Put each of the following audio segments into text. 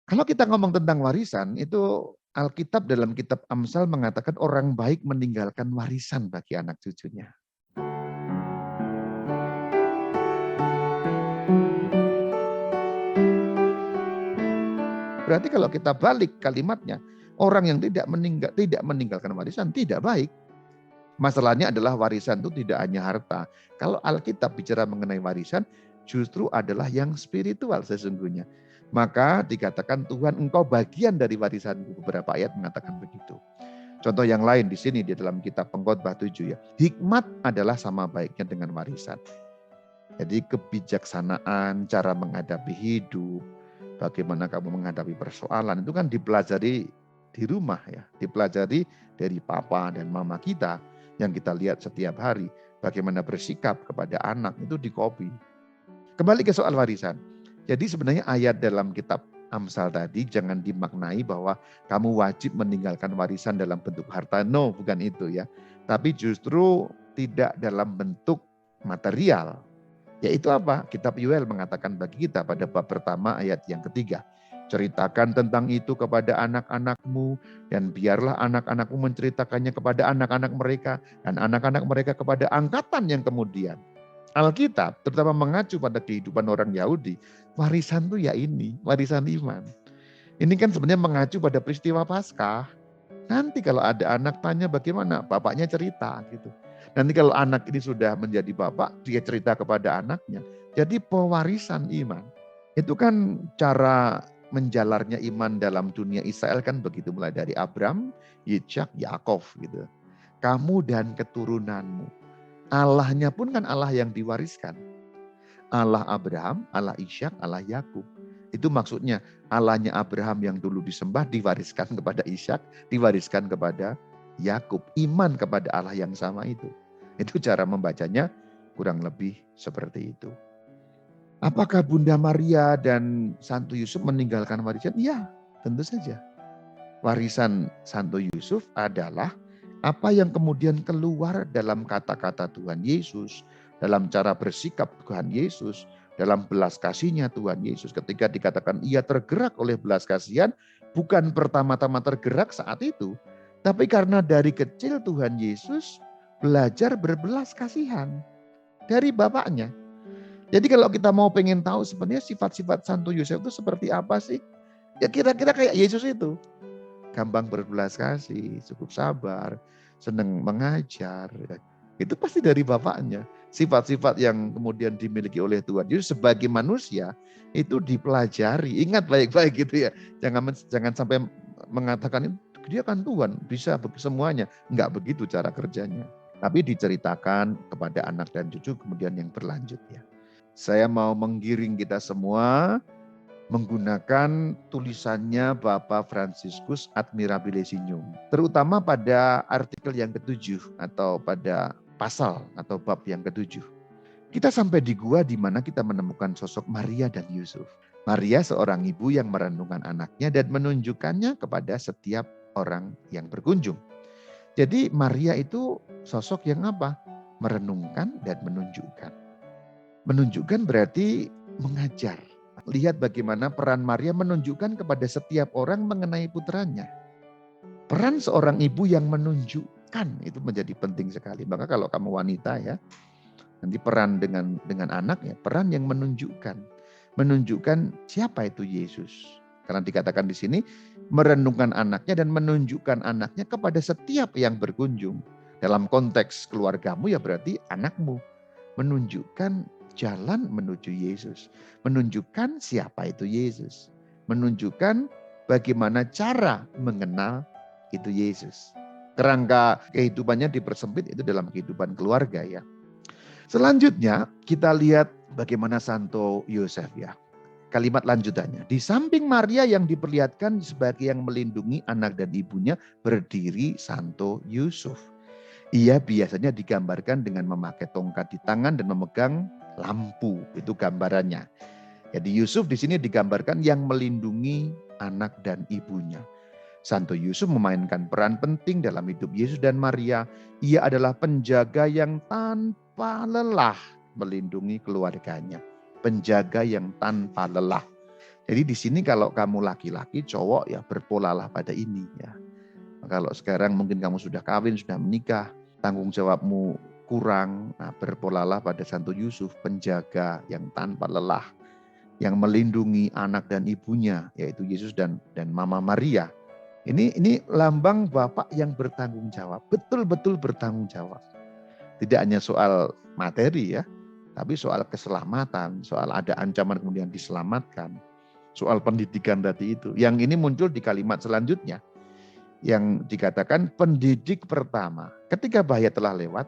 Kalau kita ngomong tentang warisan, itu Alkitab dalam kitab Amsal mengatakan orang baik meninggalkan warisan bagi anak cucunya. Berarti kalau kita balik kalimatnya, orang yang tidak meninggalkan warisan tidak baik. Masalahnya adalah warisan itu tidak hanya harta. Kalau Alkitab bicara mengenai warisan, justru adalah yang spiritual sesungguhnya. Maka dikatakan Tuhan engkau bagian dari warisanku. Beberapa ayat mengatakan begitu. Contoh yang lain di sini di dalam kitab Pengkhotbah 7 ya. Hikmat adalah sama baiknya dengan warisan. Jadi kebijaksanaan, cara menghadapi hidup, bagaimana kamu menghadapi persoalan itu kan dipelajari di rumah ya. Dipelajari dari papa dan mama kita yang kita lihat setiap hari. Bagaimana bersikap kepada anak itu dikopi. Kembali ke soal warisan. Jadi sebenarnya ayat dalam kitab Amsal tadi jangan dimaknai bahwa kamu wajib meninggalkan warisan dalam bentuk harta. No, bukan itu ya. Tapi justru tidak dalam bentuk material. Yaitu apa? Kitab Yoel mengatakan bagi kita pada bab pertama ayat yang ketiga. Ceritakan tentang itu kepada anak-anakmu dan biarlah anak-anakmu menceritakannya kepada anak-anak mereka dan anak-anak mereka kepada angkatan yang kemudian. Alkitab terutama mengacu pada kehidupan orang Yahudi, warisan itu ya ini, warisan iman. Ini kan sebenarnya mengacu pada peristiwa Paskah. Nanti kalau ada anak tanya bagaimana, bapaknya cerita gitu. Nanti kalau anak ini sudah menjadi bapak, dia cerita kepada anaknya. Jadi pewarisan iman. Itu kan cara menjalarnya iman dalam dunia Israel kan begitu. Mulai dari Abram, Yitzhak, Yakov gitu. Kamu dan keturunanmu. Allahnya pun kan Allah yang diwariskan. Allah Abraham, Allah Ishak, Allah Yakub. Itu maksudnya Allahnya Abraham yang dulu disembah diwariskan kepada Ishak, diwariskan kepada Yakub. Iman kepada Allah yang sama itu. Itu cara membacanya kurang lebih seperti itu. Apakah Bunda Maria dan Santo Yusuf meninggalkan warisan? Iya, tentu saja. Warisan Santo Yusuf adalah apa yang kemudian keluar dalam kata-kata Tuhan Yesus, dalam cara bersikap Tuhan Yesus, dalam belas kasihnya Tuhan Yesus. Ketika dikatakan ia tergerak oleh belas kasihan, bukan pertama-tama tergerak saat itu, tapi karena dari kecil Tuhan Yesus belajar berbelas kasihan dari bapaknya. Jadi kalau kita mau pengen tahu sebenarnya sifat-sifat Santo Yosef itu seperti apa sih? Ya kira-kira kayak Yesus itu. Gampang berbelas kasih, cukup sabar, senang mengajar. Itu pasti dari bapaknya. Sifat-sifat yang kemudian dimiliki oleh Tuhan. Jadi sebagai manusia itu dipelajari. Ingat baik-baik gitu ya. Jangan sampai mengatakan dia kan Tuhan, bisa semuanya. Enggak begitu cara kerjanya. Tapi diceritakan kepada anak dan cucu kemudian yang berlanjut ya. Saya mau menggiring kita semua menggunakan tulisannya Bapak Franciscus Admirabile Signum. Terutama pada artikel yang ketujuh atau pada pasal atau bab yang ketujuh. Kita sampai di gua di mana kita menemukan sosok Maria dan Yusuf. Maria seorang ibu yang merenungkan anaknya dan menunjukkannya kepada setiap orang yang berkunjung. Jadi Maria itu sosok yang apa? Merenungkan dan menunjukkan. Menunjukkan berarti mengajar. Lihat bagaimana peran Maria menunjukkan kepada setiap orang mengenai putranya. Peran seorang ibu yang menunjukkan itu menjadi penting sekali. Maka kalau kamu wanita ya, nanti peran dengan anak ya, peran yang menunjukkan. Menunjukkan siapa itu Yesus. Karena dikatakan di sini merenungkan anaknya dan menunjukkan anaknya kepada setiap yang berkunjung. Dalam konteks keluargamu ya berarti anakmu. Menunjukkan jalan menuju Yesus. Menunjukkan siapa itu Yesus. Menunjukkan bagaimana cara mengenal itu Yesus. Kerangka kehidupannya dipersempit itu dalam kehidupan keluarga ya. Selanjutnya kita lihat bagaimana Santo Yosef ya. Kalimat lanjutannya. Di samping Maria yang diperlihatkan sebagai yang melindungi anak dan ibunya berdiri Santo Yusuf. Ia biasanya digambarkan dengan memakai tongkat di tangan dan memegang lampu. Itu gambarannya. Jadi Yusuf di sini digambarkan yang melindungi anak dan ibunya. Santo Yusuf memainkan peran penting dalam hidup Yesus dan Maria. Ia adalah penjaga yang tanpa lelah melindungi keluarganya. Penjaga yang tanpa lelah. Jadi di sini kalau kamu laki-laki, cowok ya berpolalah pada ini ya. Kalau sekarang mungkin kamu sudah kawin, sudah menikah, tanggung jawabmu kurang, nah berpolalah pada Santo Yusuf, penjaga yang tanpa lelah, yang melindungi anak dan ibunya, yaitu Yesus dan Mama Maria. Ini lambang Bapak yang bertanggung jawab, betul-betul bertanggung jawab. Tidak hanya soal materi ya, tapi soal keselamatan, soal ada ancaman kemudian diselamatkan, soal pendidikan tadi itu. Yang ini muncul di kalimat selanjutnya, yang dikatakan pendidik pertama. Ketika bahaya telah lewat,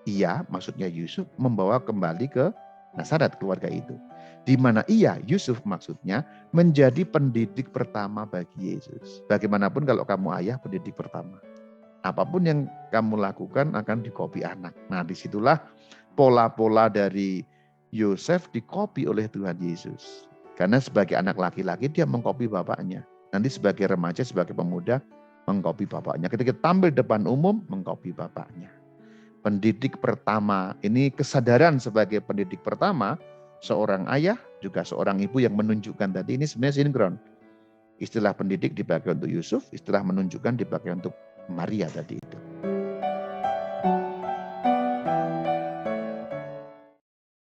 ia, maksudnya Yusuf, membawa kembali ke Nazaret keluarga itu. Di mana ia, Yusuf maksudnya, menjadi pendidik pertama bagi Yesus. Bagaimanapun kalau kamu ayah, pendidik pertama. Apapun yang kamu lakukan akan dikopi anak. Nah disitulah pola-pola dari Yosef dikopi oleh Tuhan Yesus. Karena sebagai anak laki-laki dia mengkopi bapaknya. Nanti sebagai remaja, sebagai pemuda, mengkopi bapaknya. Ketika tampil depan umum, mengkopi bapaknya. Pendidik pertama, ini kesadaran sebagai pendidik pertama, seorang ayah, juga seorang ibu yang menunjukkan tadi, ini sebenarnya sinkron. Istilah pendidik dipakai untuk Yusuf, istilah menunjukkan dipakai untuk Maria tadi itu.